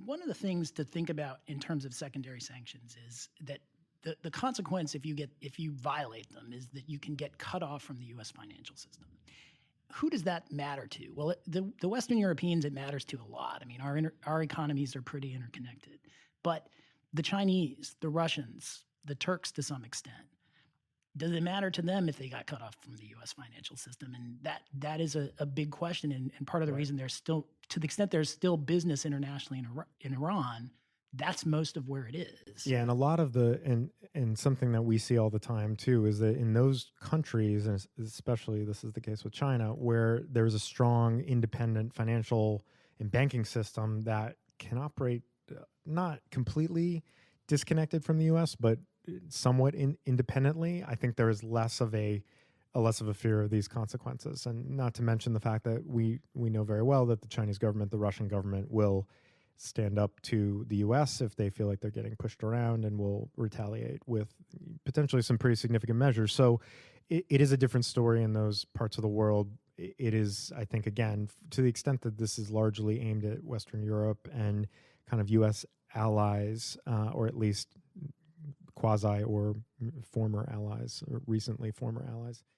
one of the things to think about in terms of secondary sanctions is that the consequence if you violate them is that you can get cut off from the U.S. financial system. Who does that matter to? Well, the Western Europeans, it matters to a lot. I mean, our economies are pretty interconnected. But the Chinese, the Russians, the Turks to some extent, does it matter to them if they got cut off from the U.S. financial system? And that is a big question. And part of the reason there's still, to the extent there's still business internationally in Iran, that's most of where it is. Yeah, and a lot of and something that we see all the time too is that in those countries, and especially this is the case with China, where there's a strong independent financial and banking system that can operate not completely disconnected from the U.S., but somewhat independently. I think there is less of a fear of these consequences, and not to mention the fact that we know very well that the Chinese government, the Russian government, will stand up to the U.S. if they feel like they're getting pushed around and will retaliate with potentially some pretty significant measures. So it is a different story in those parts of the world. It is, I think, again, to the extent that this is largely aimed at Western Europe and kind of U.S. allies, or at least quasi or former allies, or recently former allies.